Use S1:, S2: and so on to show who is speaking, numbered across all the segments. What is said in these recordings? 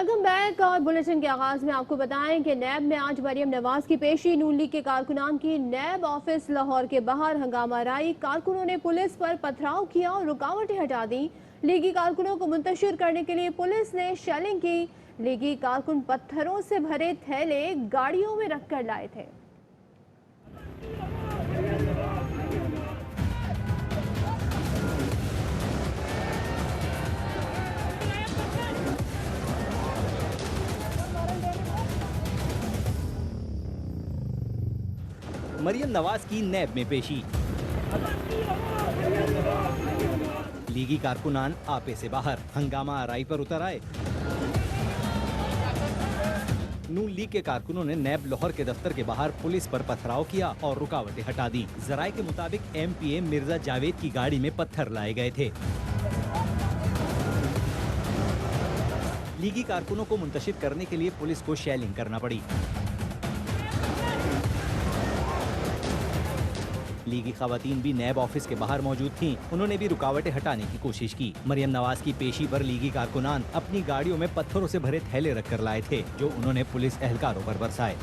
S1: Welcome back اور bulletin کے آغاز میں آپ کو بتائیں کہ نیب میں آج مریم نواز کی پیشی نون لیگ کے کارکنان کی نیب آفس لاہور کے باہر ہنگامہ آرائی کارکنوں نے پولیس پر پتھراؤ کیا اور رکاوٹیں ہٹا دیں لیگی کارکنوں کو منتشر کرنے کے لیے پولیس نے شیلنگ کی لیگی کارکن پتھروں سے بھرے تھیلے گاڑیوں میں رکھ کر لائے تھے
S2: مریم نواز کی نیب میں پیشی لیگی کارکنان آپے سے باہر ہنگامہ آرائی پر اتر آئے نون لیگ کے کارکنوں نے نیب لاہور کے دفتر کے باہر پولیس پر پتھراؤ کیا اور رکاوٹیں ہٹا دی ذرائع کے مطابق ایم پی اے مرزا جاوید کی گاڑی میں پتھر لائے گئے تھے لیگی کارکنوں کو منتشر کرنے کے لیے پولیس کو شیلنگ کرنا پڑی لیگی خواتین بھی نیب آفس کے باہر موجود تھیں انہوں نے بھی رکاوٹیں ہٹانے کی کوشش کی مریم نواز کی پیشی پر لیگی کارکنان اپنی گاڑیوں میں پتھروں سے بھرے تھیلے رکھ کر لائے تھے جو انہوں نے پولیس اہلکاروں پر برسائے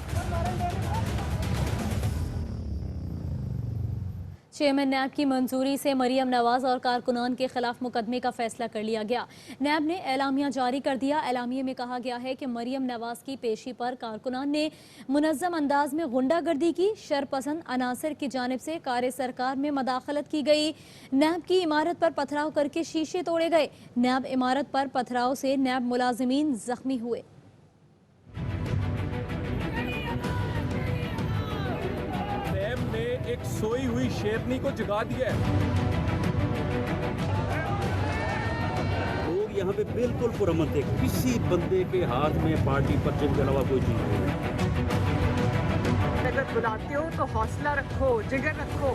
S3: چیئرمین نیب کی منظوری سے مریم نواز اور کارکنان کے خلاف مقدمے کا فیصلہ کر لیا گیا نیب نے اعلامیہ جاری کر دیا اعلامیے میں کہا گیا ہے کہ مریم نواز کی پیشی پر کارکنان نے منظم انداز میں غنڈہ گردی کی شرپسند عناصر کی جانب سے کار سرکار میں مداخلت کی گئی نیب کی عمارت پر پتھراؤ کر کے شیشے توڑے گئے نیب عمارت پر پتھراؤ سے نیب ملازمین زخمی ہوئے
S4: ایک سوئی ہوئی شیرنی کو جگا دیا ہے
S5: لوگ یہاں پہ بالکل پرامن تھے کسی بندے کے ہاتھ میں پارٹی پرچم کے علاوہ کوئی چیز نہیں
S6: اگر بلاتے ہو تو حوصلہ رکھو جگر رکھو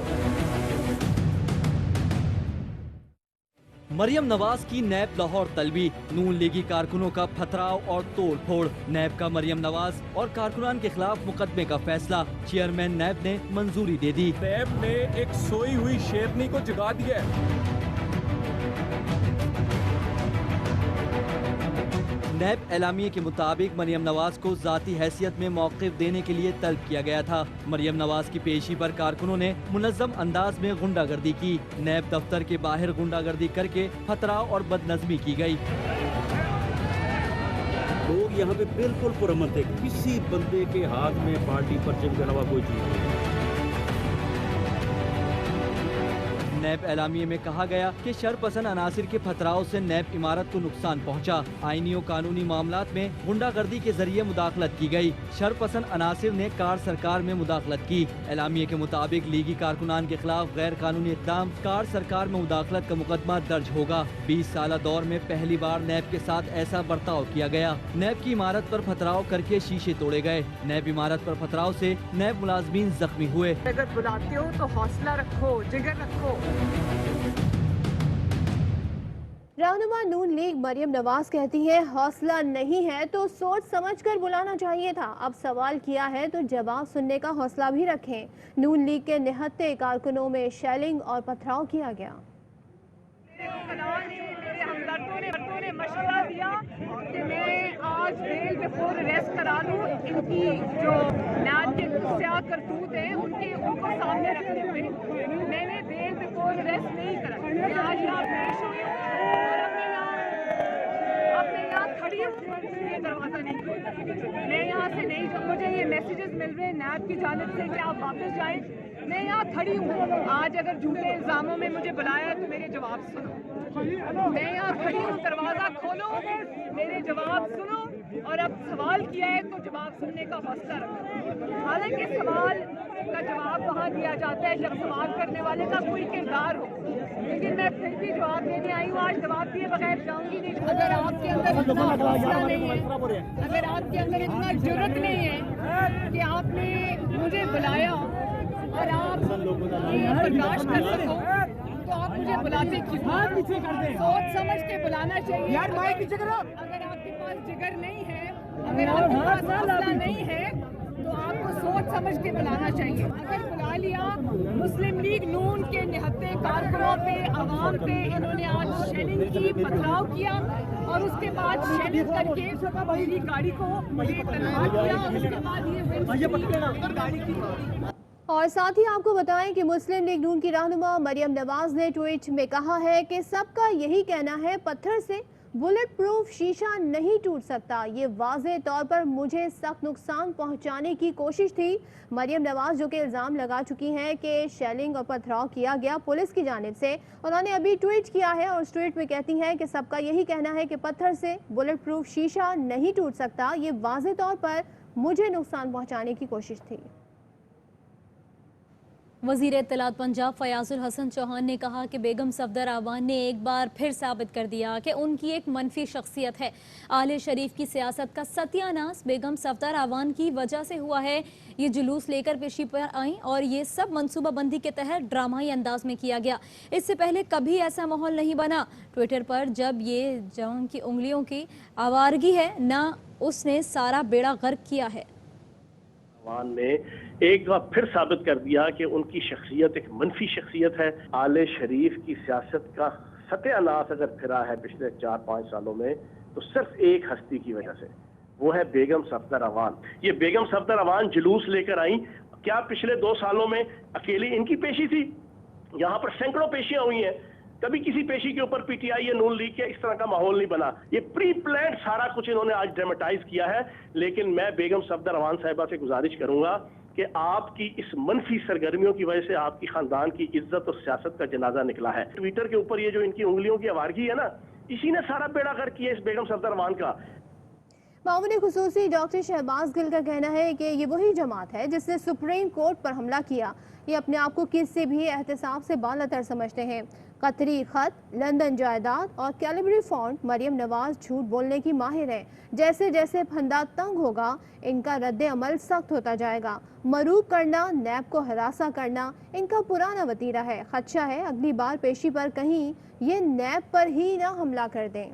S2: مریم نواز کی نیب لاہور طلبی نون لیگی کارکنوں کا پتھراؤ اور توڑ پھوڑ نیب کا مریم نواز اور کارکنان کے خلاف مقدمے کا فیصلہ چیئرمین نیب نے منظوری دے دی
S4: نیب نے ایک سوئی ہوئی شیرنی کو جگا دیا ہے
S2: نیب اعلامیے کے مطابق مریم نواز کو ذاتی حیثیت میں موقف دینے کے لیے طلب کیا گیا تھا مریم نواز کی پیشی پر کارکنوں نے منظم انداز میں غنڈہ گردی کی نیب دفتر کے باہر غنڈہ گردی کر کے پتھراؤ اور بدنظمی کی گئی
S5: لوگ یہاں پہ بالکل پرامن تھے کسی بندے کے ہاتھ میں پارٹی پرچم کے علاوہ کوئی چیز نہیں
S2: نیب اعلامیے میں کہا گیا کہ شرپسند عناصر کے پتھراؤ سے نیب عمارت کو نقصان پہنچا آئینی و قانونی معاملات میں غنڈہ گردی کے ذریعے مداخلت کی گئی شرپسند عناصر نے کار سرکار میں مداخلت کی اعلامیے کے مطابق لیگی کارکنان کے خلاف غیر قانونی اقدام کار سرکار میں مداخلت کا مقدمہ درج ہوگا 20 سالہ دور میں پہلی بار نیب کے ساتھ ایسا برتاؤ کیا گیا نیب کی عمارت پر پتھراؤ کر کے شیشے توڑے گئے نیب عمارت پر پتھراؤ سے نیب ملازمین زخمی ہوئے
S6: اگر بلاتے ہو تو حوصلہ رکھو جگر رکھو
S1: رہنما نون لیگ مریم نواز کہتی ہے حوصلہ نہیں ہے تو سوچ سمجھ کر بلانا چاہیے تھا اب سوال کیا ہے تو جواب سننے کا حوصلہ بھی رکھیں نون لیگ کے نہتے کارکنوں میں شیلنگ اور پتھراؤ کیا گیا
S6: میرے ہمدردوں نے مشورہ دیا کہ میں آج بیل بفور ریسٹ کرا دوں ان کی جو نیب کے سیاہ کرتوت ہیں ان کو سامنے رکھتے ہوئے میں نے بیل بفور ریسٹ نہیں کرا آج یہاں پیش ہوئی اب میں یہاں کھڑی ہوں یہ دروازہ نہیں کھولتا میں یہاں سے نہیں مجھے یہ میسیجز مل رہے ہیں نیب کی جانب سے کہ آپ واپس جائیں میں یہاں کھڑی ہوں آج اگر جھوٹے الزاموں میں مجھے بلایا تو میرے جواب سنو میں یہاں کھڑی ہوں دروازہ کھولو میرے جواب سنو اور اب سوال کیا ہے تو جواب سننے کا حوصلہ رکھو حالانکہ سوال کا جواب وہاں دیا جاتا ہے جب سوال کرنے والے کا کوئی کردار ہو لیکن میں پھر بھی جواب دینے آئی ہوں آج جواب دیے بغیر جاؤں گی نہیں اگر آپ کے اندر اتنا حوصلہ نہیں ہے اگر آپ کے اندر اتنا جرأت نہیں ہے کہ آپ نے مجھے بلایا اور آپ یہ برداشت کر سکو تو آپ مجھے بلاتے کیوں سوچ سمجھ کے بلانا چاہیے اگر آپ کے پاس جگر نہیں ہے اگر آپ کے پاس حوصلہ نہیں ہے तो आपको सोच समझ के बुलाना चाहिए। अगर बुला लिया, मुस्लिम लीग नून के निहत्ते कारकुनों पे, आवाम पे इन्होंने आज शेलिंग की, पथराव किया और उसके बाद शेलिंग करके मेरी गाड़ी को मुझे तनहा किया और उसके बाद ये गाड़ी की।
S1: और साथ ही आपको बताएं कि मुस्लिम लीग नून की रहनुमा मरियम नवाज ने ट्वीट में कहा है कि सबका यही कहना है पत्थर से बुलेट प्रूफ शीशा नहीं टूट सकता। ये वाज़े तौर पर मुझे सख्त नुकसान पहुंचाने की कोशिश थी। मरियम नवाज जो कि इल्ज़ाम लगा चुकी हैं कि शेलिंग और पथराव किया गया पुलिस की जानिब से, उन्होंने अभी ट्वीट किया है और उस ट्वीट में कहती हैं कि सबका यही कहना है कि पत्थर से बुलेट प्रूफ शीशा नहीं टूट सकता। ये वाज़े तौर पर मुझे नुकसान पहुँचाने की कोशिश थी।
S3: वज़ीर इत्तलात पंजाब फयाजुल हसन चौहान ने कहा कि बेगम सफदर अवान ने एक बार फिर साबित कर दिया कि उनकी एक मनफी शख्सियत है। आले शरीफ की सियासत का सत्यानाश बेगम सफदर अवान की वजह से हुआ है। ये जुलूस लेकर पेशी पर आईं और ये सब मनसूबाबंदी के तहत ड्रामाई अंदाज में किया गया। इससे पहले कभी ऐसा माहौल नहीं बना। ट्विटर पर जब ये जौन की उंगलियों की आवारगी है ना, उसने सारा बेड़ा गर्क किया है।
S7: अवान ने एक बार फिर साबित कर दिया कि उनकी शख्सियत एक मनफी शख्सियत है। आले शरीफ की सियासत का सत्यानाश अगर फिरा है पिछले 4-5 सालों में, तो सिर्फ एक हस्ती की वजह से, वो है बेगम सफदर अवान। ये बेगम सफदर अवान जुलूस लेकर आई, क्या पिछले 2 सालों में अकेली इनकी पेशी थी? यहाँ पर सैकड़ों पेशियां हुई हैं। कभी किसी पेशी के ऊपर पीटीआई या नून लीग के इस तरह का माहौल नहीं बना। ये प्री प्लान सारा कुछ इन्होंने आज ड्रामेटाइज किया है। लेकिन मैं बेगम सफदर अवान साहिबा से गुजारिश करूंगा कि आपकी इस मनफी सरगर्मियों की वजह से आपकी खानदान की इज्जत और सियासत का जनाजा निकला है। ट्विटर के ऊपर ये जो इनकी उंगलियों की आवारगी है ना, इसी ने सारा बेड़ा गर्क किया इस बेगम सफदर अवान का।
S1: मामूली खुसूसी डॉक्टर शहबाज गिल का कहना है कि ये वही जमात है जिसने सुप्रीम कोर्ट पर हमला किया। ये अपने आप को किसी भी एहतसाब से बालातर समझते हैं। कतरी खत, लंदन जायदाद और कैलिबरी फॉन्ट मरियम नवाज झूठ बोलने की माहिर है। जैसे जैसे फंदा तंग होगा, इनका रद्द अमल सख्त होता जाएगा। मरूब करना, नैब को हरासा करना इनका पुराना वतीरा है। खदशा है अगली बार पेशी पर कहीं ये नैब पर ही ना हमला कर दें।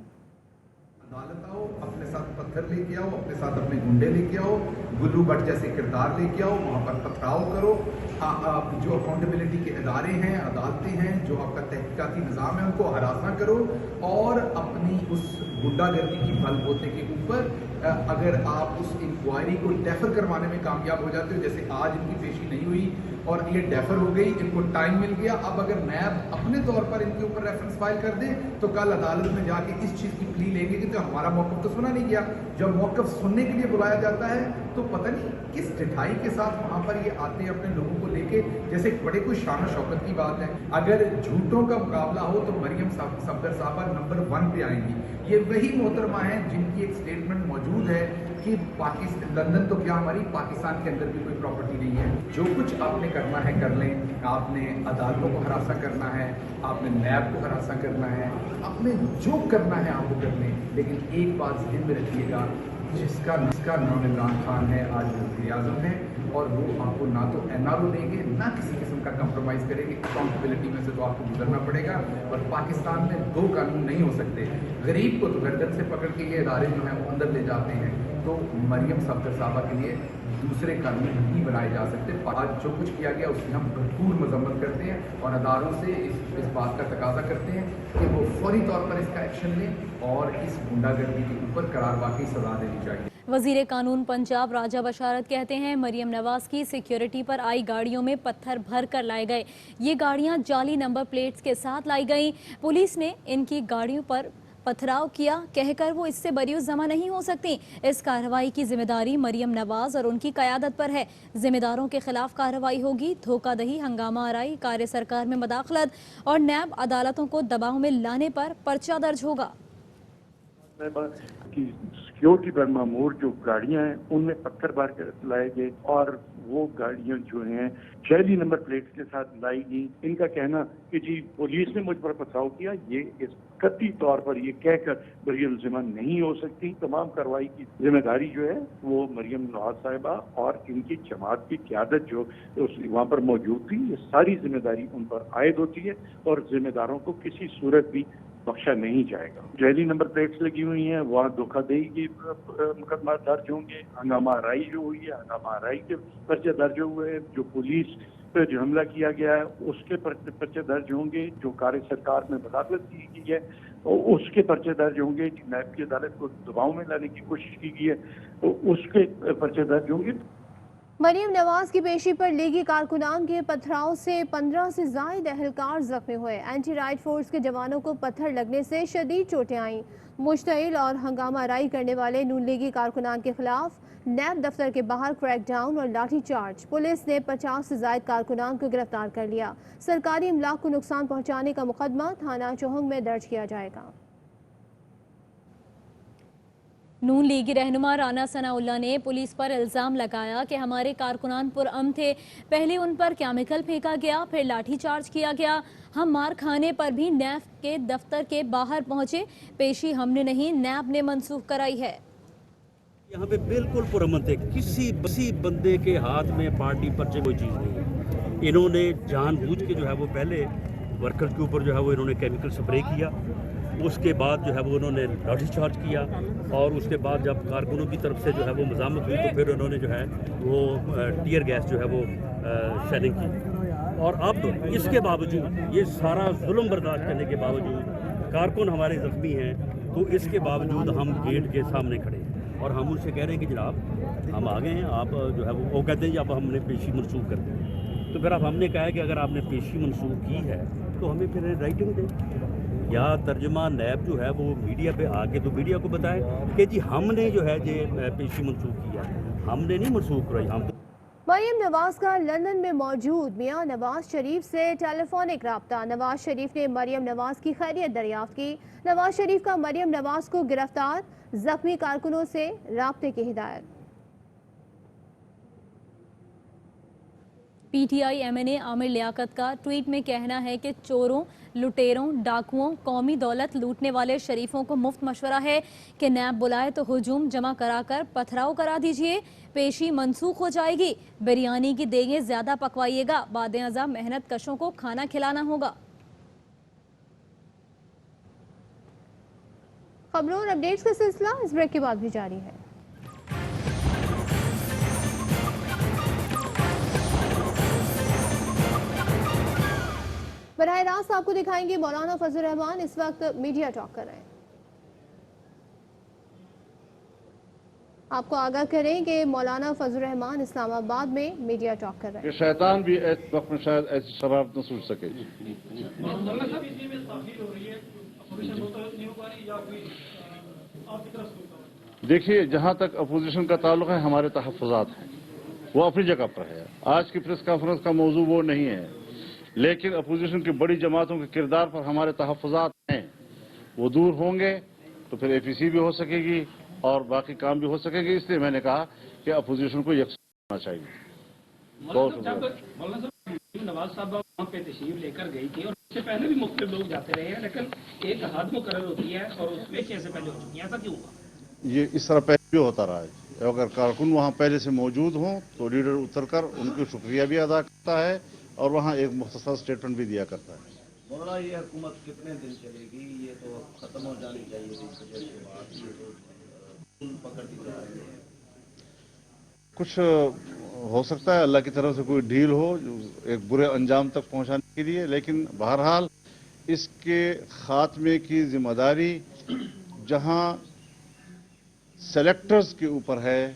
S8: अदालत आओ, अपने साथ पत्थर लेके आओ, अपने साथ अपने गुंडे लेके आओ, गुल्लू भट्ट जैसे किरदार लेके आओ, वहाँ पर पथराव करो। जो अकाउंटेबिलिटी के इदारे हैं, अदालतें हैं, जो आपका तहकीकाती निज़ाम है, उनको हरासा करो और अपनी उस गुंडागर्दी की बलबूते के ऊपर अगर आप उस इंक्वायरी को डेफर करवाने में कामयाब हो जाते हो, जैसे आज इनकी पेशी नहीं हुई और ये डेफर हो गई, इनको टाइम मिल गया, अब अगर नैब अपने तौर पर इनके ऊपर रेफरेंस फाइल कर दे तो कल अदालत में जाके इस चीज़ की प्ली लेंगे कि तो हमारा मौक़िफ़ तो सुना नहीं गया। जब मौक़िफ़ सुनने के लिए बुलाया जाता है तो पता नहीं किस ढिठाई के साथ वहाँ पर ये आते हैं अपने लोगों को लेके, जैसे बड़े कोई शान शौकत की बात है। अगर झूठों का मुकाबला हो तो मरियम सफदर साहबा नंबर 1 पे आएंगी। ये वही मोहतरमा हैं जिनकी एक स्टेटमेंट मौजूद है कि पाकिस्तान, लंदन तो क्या हमारी पाकिस्तान के अंदर भी कोई प्रॉपर्टी नहीं है। जो कुछ आपने करना है कर लें। आपने अदालतों को हरासा करना है, आपने नैब को हरासा करना है, आपने जो करना है आपको कर लें। लेकिन एक बात ध्यान में रखिएगा, जिसका नाम इमरान खान है, आज वज़ीर आज़म है, और वो आपको ना तो NRO देंगे ना किसी किस्म का कंप्रोमाइज़ करेंगे। अकाउंटेबिलिटी में से तो आपको गुजरना पड़ेगा। और पाकिस्तान में 2 कानून नहीं हो सकते। गरीब को तो गर्दन से पकड़ के ये इदारे जो हैं वो अंदर ले जाते हैं, तो मरियम सफदर साहबा के लिए दूसरे कानून नहीं बनाए जा सकते। आज जो कुछ किया गया उसकी हम भरपूर मजम्मत करते हैं और अदारों से इस बात का तकाजा करते हैं कि वो फौरी तौर पर इसका एक्शन लें और इस गुंडागर्दी के ऊपर करार वाकई सजा देनी चाहिए।
S3: वजीर कानून पंजाब राजा बशारत कहते हैं मरियम नवाज की सिक्योरिटी पर आई गाड़ियों में पत्थर भर कर लाए गए। ये गाड़ियां जाली नंबर प्लेट्स के साथ लाई गई। पुलिस ने इनकी गाड़ियों पर पथराव किया कहकर वो इससे बरीउज़ जमा नहीं हो सकती। इस कार्रवाई की जिम्मेदारी मरियम नवाज और उनकी क़यादत पर है। जिम्मेदारों के खिलाफ कार्रवाई होगी। धोखाधड़ी, हंगामा आराई, कार्य सरकार में मदाखलत और नैब अदालतों को दबाव में लाने पर पर्चा दर्ज होगा।
S9: सिक्योरिटी पर मामूर जो गाड़ियां हैं उनमें पत्थर भर कर लाए गए और वो गाड़ियां जो हैं जाली नंबर प्लेट्स के साथ लाई गई। इनका कहना कि जी पुलिस ने मुझ पर पथराव किया, ये इस कतई तौर पर ये कहकर मरियम जिम्मा नहीं हो सकती। तमाम कार्रवाई की जिम्मेदारी जो है वो मरियम नवाज साहिबा और इनकी जमात की क़यादत जो वहाँ पर मौजूद थी, ये सारी जिम्मेदारी उन पर आयद होती है और जिम्मेदारों को किसी सूरत भी बख्शा नहीं जाएगा। जैली नंबर प्लेट्स लगी हुई हैं, वहाँ धोखाधड़ी के मुकदमा दर्ज होंगे। हंगामा आराई जो हुई है, हंगामा आराई के पर्चे दर्ज हुए हैं। जो पुलिस पे जो हमला किया गया है उसके पर्चे दर्ज होंगे। जो कार्य सरकार में मुदाखलत की गई है उसके पर्चे दर्ज होंगे। नायब की अदालत को दबाव में लाने की कोशिश की गई है तो उसके पर्चे दर्ज होंगे।
S1: मरियम नवाज की पेशी पर लीगी कारकुनान के पथराव से 15 से जायद अहलकार जख्मी हुए। एंटी राइट फोर्स के जवानों को पत्थर लगने से शदीद चोटें आईं। मुश्तइल और हंगामा राई करने वाले नून लीगी कारकुनान के खिलाफ नैब दफ्तर के बाहर क्रैकडाउन और लाठी चार्ज। पुलिस ने 50 से जायद कारकुनान को गिरफ्तार कर लिया। सरकारी इमलाक को नुकसान पहुंचाने का मुकदमा थाना चौहंग में दर्ज किया जाएगा।
S3: नून लीगी रहनुमा राना सनाउल्लाह ने पुलिस पर इल्ज़ाम लगाया कि हमारे कारकुनान पुरअमन थे। पहले उन पर केमिकल फेंका गया, फिर लाठीचार्ज किया गया। हम मार खाने पर भी नैब के दफ्तर के बाहर पहुंचे। पेशी हमने नहीं, नैब ने मनसूख कराई है।
S5: यहाँ पे बिल्कुल पुरअमन थे। किसी बंदे के हाथ में पार्टी पर्चे कोई चीज़ नहीं है। इन्होंने जानबूझ के जो है वो पहले वर्कर के ऊपर जो है वो इन्होंने केमिकल स्प्रे किया। उसके बाद जो है वो उन्होंने लाठी चार्ज किया और उसके बाद जब कारकुनों की तरफ से जो है वो मज़ामत हुई तो फिर उन्होंने जो है वो टीयर गैस जो है वो शेलिंग की। और अब इसके बावजूद ये सारा जुल्म बर्दाश्त करने के बावजूद कारकुन हमारे ज़ख्मी हैं तो इसके बावजूद हम गेट के सामने खड़े हैं और हम उनसे कह रहे हैं कि जनाब हम आ गए हैं। आप जो है वो कहते हैं कि अब हमने पेशी मनसूख कर दी। तो फिर अब हमने कहा है कि अगर आपने पेशी मनसूख की है तो हमें फिर राइटिंग दें या तर्जमा नैब जो है वो मीडिया पे आके तो मीडिया को बताए कि जी हमने जो है ये पेशी मनसूख किया। हमने नहीं मनसूख कराई। हम
S1: मरियम नवाज का लंदन में मौजूद मियां नवाज शरीफ से टेलीफोनिक राब्ता। नवाज शरीफ ने मरियम नवाज की खैरियत दरियाफ्त की। नवाज शरीफ का मरियम नवाज को गिरफ्तार, जख्मी कारकुनों से राब्ते की हिदायत।
S3: पीटीआई एमएनए आमिर लियाकत का ट्वीट में कहना है कि चोरों, लुटेरों, डाकुओं, कौमी दौलत लूटने वाले शरीफों को मुफ्त मशवरा है कि नैब बुलाए तो हुजूम जमा कराकर पथराव करा दीजिए। पेशी मनसूख हो जाएगी। बिरयानी की देगें ज्यादा पकवाइएगा। बाद-ए-अज़ा मेहनत कशों को खाना खिलाना होगा।
S1: खबरों और अपडेट्स का सिलसिला इस ब्रेक के बाद भी जारी है। बराह रास्त आपको दिखाएंगे मौलाना फजल रहमान इस वक्त मीडिया टॉक कर रहे हैं। आपको आगाह करें कि मौलाना फजल रहमान इस्लामाबाद में मीडिया टॉक कर रहे हैं।
S10: शैतान भी इस वक्त में शायद ऐसी शरारत न सूझ सके। देखिए, जहाँ तक अपोजिशन का ताल्लुक है हमारे तहफ़्फ़ुज़ात हैं, वो अपनी जगह पर है। आज की प्रेस कॉन्फ्रेंस का मौजू वो नहीं है, लेकिन अपोजिशन की बड़ी जमातों के किरदार पर हमारे तहफ़्फ़ुज़ात हैं। वो दूर होंगे तो फिर एपीसी भी हो सकेगी और बाकी काम भी हो सकेंगे। इसलिए मैंने कहा कि अपोजिशन को यकसुर होना चाहिए।
S11: नवाज साहब वहाँ पे तशरीफ लेकर गई थी और उससे पहले भी मुख्तलिफ लोग जाते रहे हैं, लेकिन एक हद मुकर्रर होती है और उसमें कैसे पहले हो चुकी है, ऐसा क्यों हुआ?
S10: ये इस तरह पहले भी होता रहा है। अगर कारकुन वहाँ पहले से मौजूद हों तो लीडर उतरकर उनकी शुक्रिया भी अदा करता है और वहाँ एक मुख्तसर स्टेटमेंट भी दिया करता है।
S12: मौलाना, ये हुकूमत कितने दिन चलेगी? ये तो खत्म हो जानी चाहिए थी बजट के बाद। ये तो पकड़ती जा रही है।
S10: कुछ हो सकता है अल्लाह की तरफ से कोई ढील हो एक बुरे अंजाम तक पहुंचाने के लिए, लेकिन बहरहाल इसके खात्मे की जिम्मेदारी जहां सेलेक्टर्स के ऊपर है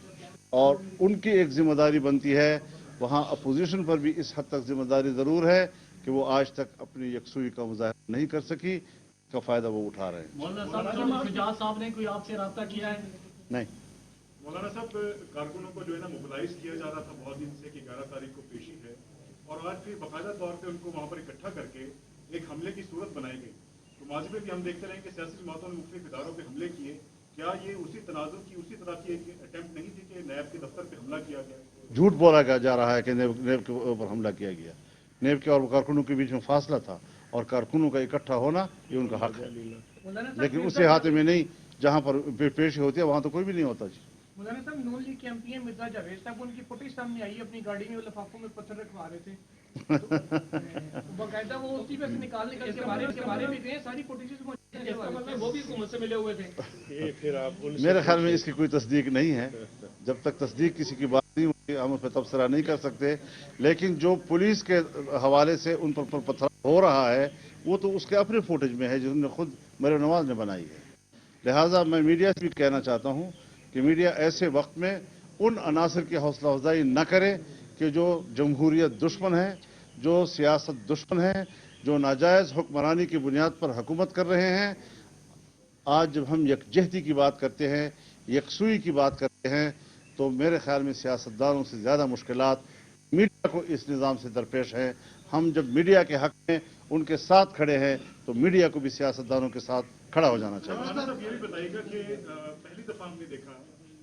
S10: और उनकी एक जिम्मेदारी बनती है, वहां अपोजिशन पर भी इस हद तक जिम्मेदारी जरूर है कि वो आज तक अपनी यकसुई का मुजाहिरा नहीं कर सकी। का फायदा वो उठा रहे हैं।
S11: मौलाना साहब ने कोई आपसे राब्ता किया है?
S10: नहीं।
S13: मौलाना साहब, कारकुनों को जो है ना मोबिलाइज किया जा रहा था बहुत दिन से कि 11 तारीख को पेशी है और आज फिर बाकायदा तौर पे उनको वहाँ पर इकट्ठा करके एक हमले की सूरत बनाई गई। तो माजी में भी हम देखते रहे कि सियासी जमातों ने मुख्तलिफ इदारों पर हमले किए। क्या ये उसी तनाजुर की उसी तरह की एक अटेम्प्ट नहीं थी कि नैब के दफ्तर पर हमला किया गया?
S10: झूठ बोला जा रहा है कि नेब के ऊपर हमला किया गया। नेब के और कारकुनों के बीच में फासला था और कारकुनों का इकट्ठा होना ये उनका हक है, लेकिन उसे हाथ में नहीं जहाँ पर पेशी होती है वहाँ तो कोई भी नहीं होता जी।
S11: मौलाना साहब, नून लीग के एमपी मिर्जा जावेद साहब, उनकी फुटेज सामने आई, अपनी गाड़ी में लिफाफों में पत्थर रखवा रहे थे। तो बाकायदा वो उसी पे से निकालने के बारे में गए, सारी फुटेजेस इसका मतलब वो भी हुकूमत से मिले हुए थे।
S10: मेरे ख्याल में इसकी कोई तस्दीक नहीं है। जब तक तस्दीक किसी की बात नहीं होती हम उस पर तबसरा नहीं कर सकते। लेकिन जो पुलिस के हवाले से उन पर पथराव हो रहा है वो तो उसके अपने फुटेज में है जिन्होंने खुद मरियम नवाज ने बनाई है। लिहाजा मैं मीडिया से भी कहना चाहता हूँ कि मीडिया ऐसे वक्त में उन अनासर की हौसला अफजाई न करे कि जो जमहूरियत दुश्मन है, जो सियासत दुश्मन है, जो नाजायज़ हुक्मरानी की बुनियाद पर हुकूमत कर रहे हैं। आज जब हम यकजहती की बात करते हैं, यकसुई की बात करते हैं, तो मेरे ख्याल में सियासतदानों से ज़्यादा मुश्किलात मीडिया को इस निज़ाम से दरपेश हैं। हम जब मीडिया के हक़ में उनके साथ खड़े हैं तो मीडिया को भी सियासतदानों के साथ खड़ा हो जाना चाहिए।
S13: साहब ये भी बताइएगा कि पहली दफा हमने देखा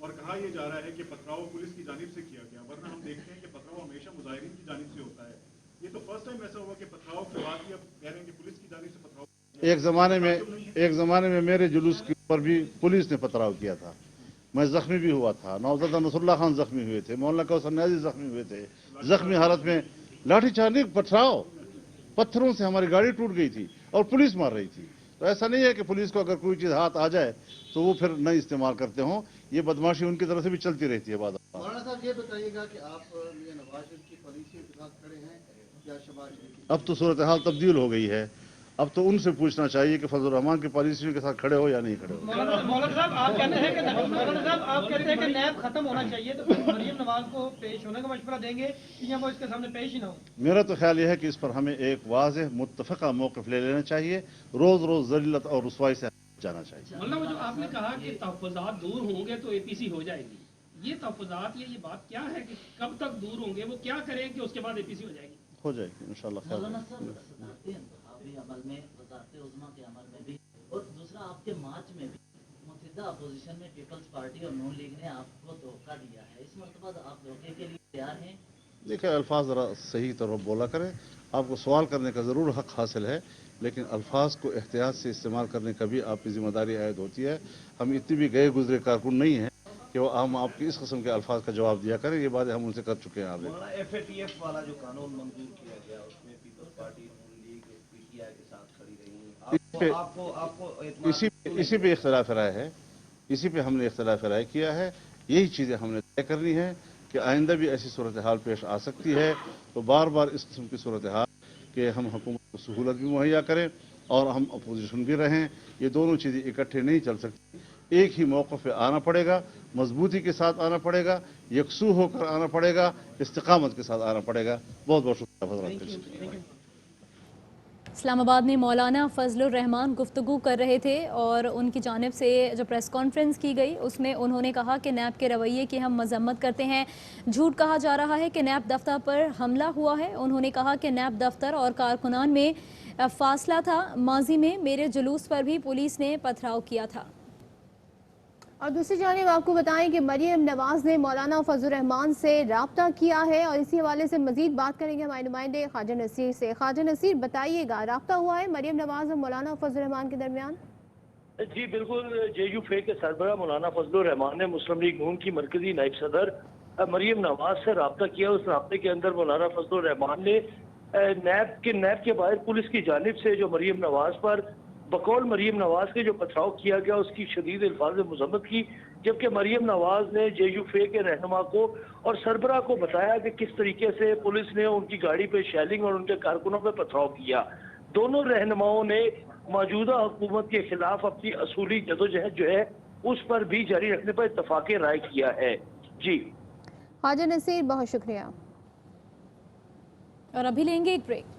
S13: और कहा यह जा रहा है कि पथराव पुलिस की जानिब से किया गया, वरना हम देखते हैं कि पथराव हमेशा मुजाहिरीन की जानिब से होता है। ये तो फर्स्ट टाइम ऐसा हुआ कि पथराव के बाद भी अब कह रहे हैं कि पुलिस की जानिब से पथराव।
S10: एक ज़माने में मेरे जुलूस के ऊपर भी पुलिस ने पथराव किया था। मैं जख्मी भी हुआ था, नौज़दा नसरुल्लाह खान जख्मी हुए थे, मौलाना कौसर न्याज़ी जख्मी हुए थे। जख्मी हालत में लाठीचार्ज नहीं, पथराव, पत्थरों से हमारी गाड़ी टूट गई थी और पुलिस मार रही थी। तो ऐसा नहीं है कि पुलिस को अगर कोई चीज़ हाथ आ जाए तो वो फिर नहीं इस्तेमाल करते हों। ये बदमाशी उनकी तरफ से भी चलती रहती है। बाद
S12: मौलाना साहब ये बताइएगा कि आप मियां नवाज शरीफ की पॉलिसियों के साथ खड़े हैं या शहबाज शरीफ की?
S10: अब तो सूरत हाल तब्दील हो गई है। अब तो उनसे पूछना चाहिए कि फजल रहमान की पॉलिसियों के साथ खड़े हो या नहीं खड़े हो।
S11: मौलाना साहब आप कहते हैं कि नैब खत्म होना चाहिए, तो मरियम नवाज को पेश होने का मशवरा देंगे या वो इसके सामने पेश ही ना हो?
S10: मेरा तो ख्याल यह है कि इस पर हमें एक वाज़ेह मुत्तफ़क़ा मौक़िफ़ ले लेना चाहिए। रोज़ रोज़ ज़लिलत और रुसवाई से जाना चाहिए।
S11: मतलब जो आपने कहा कि तहफ़्फ़ुज़ात दूर होंगे तो एपीसी हो जाएगी, ये तहफ़्फ़ुज़ात ये बात क्या है कि कब तक दूर होंगे, वो क्या करें कि उसके बाद एपीसी हो जाएगी?
S10: हो जाएगी इंशाअल्लाह।
S14: अमल में वज़ारत उज़्मा के अमल में भी और दूसरा आपके मार्च में भी मुतहिदा अपोजिशन में पीपल्स पार्टी और नून लीग ने आपको धोखा दिया है। इस मरतबा आप धोखे के लिए तैयार हैं?
S10: देखिए अल्फाज ज़रा सही तरह बोला करें। आपको सवाल करने का ज़रूर हक़ हासिल है, लेकिन अल्फाज को एहतियात से इस्तेमाल करने का भी आपकी ज़िम्मेदारी आयद होती है। हम इतनी भी गए गुजरे कारकुन नहीं हैं कि वो हम आपकी इस किस्म के अल्फाज का जवाब दिया करें। ये बातें हम उनसे कर चुके हैं। आप
S12: FATF वाला जो कानून मंजूर किया गया उसमें पीपल्स पार्टी नून लीग PTI के साथ खड़ी रही।
S10: इसी पे इख्तिलाफ राय है, इसी पे हमने इख्तिलाफ राय किया है। यही चीज़ें हमने तय करनी है कि आइंदा भी ऐसी सूरत हाल पेश आ सकती है, तो बार बार इस किस्म की सूरत हाल कि हम हुकूमत को सहूलत भी मुहैया करें और हम अपोजिशन भी रहें। ये दोनों चीज़ें इकट्ठे नहीं चल सकती। एक ही मौक़िफ़ पे आना पड़ेगा, मजबूती के साथ आना पड़ेगा, यकसू होकर आना पड़ेगा, इस्तिक़ामत के साथ आना पड़ेगा। बहुत बहुत शुक्रिया।
S3: इस्लामाबाद में मौलाना फजलुर रहमान गुफ्तगू कर रहे थे और उनकी जानिब से जो प्रेस कॉन्फ्रेंस की गई उसमें उन्होंने कहा कि नैब के रवैये की हम मजम्मत करते हैं। झूठ कहा जा रहा है कि नैब दफ्तर पर हमला हुआ है। उन्होंने कहा कि नैब दफ्तर और कारकुनान में फासला था। माजी में मेरे जुलूस पर भी पुलिस ने पथराव किया था।
S1: और दूसरी जानिब आपको बताएं कि मरियम नवाज ने मौलाना फजलुर रहमान से रब्ता किया है और इसी हवाले से मजीद बात करेंगे हमारे नुमाइंदे ख्वाजा नसीर से। ख्वाजा नसीर बताइएगा, रब्ता हुआ है मरियम नवाज और मौलाना फजलुर रहमान के दरमियान?
S7: जी बिल्कुल, JUF के सरबराह मौलाना फजलुर रहमान ने मुस्लिम लीग नून की मरकजी नायब सदर मरियम नवाज से रब्ता किया। उस रब्ते के अंदर मौलाना फजलुर रहमान ने नैब के बाहर पुलिस की जानिब से जो मरियम नवाज पर बकौल मरियम नवाज के जो पथराव किया गया उसकी शदीद अल्फाज में मजम्मत की, जबकि मरियम नवाज ने JUF के रहनुमा को और सरबराह को बताया कि किस तरीके से पुलिस ने उनकी गाड़ी पे शेलिंग और उनके कारकुनों पे पथराव किया। दोनों रहनुमाओं ने मौजूदा हुकूमत के खिलाफ अपनी असूली जदोजहद जो है उस पर भी जारी रखने पर इत्तफाक राय किया है। जी
S1: ख्वाजा नसीर बहुत शुक्रिया।
S3: और अभी लेंगे एक ब्रेक।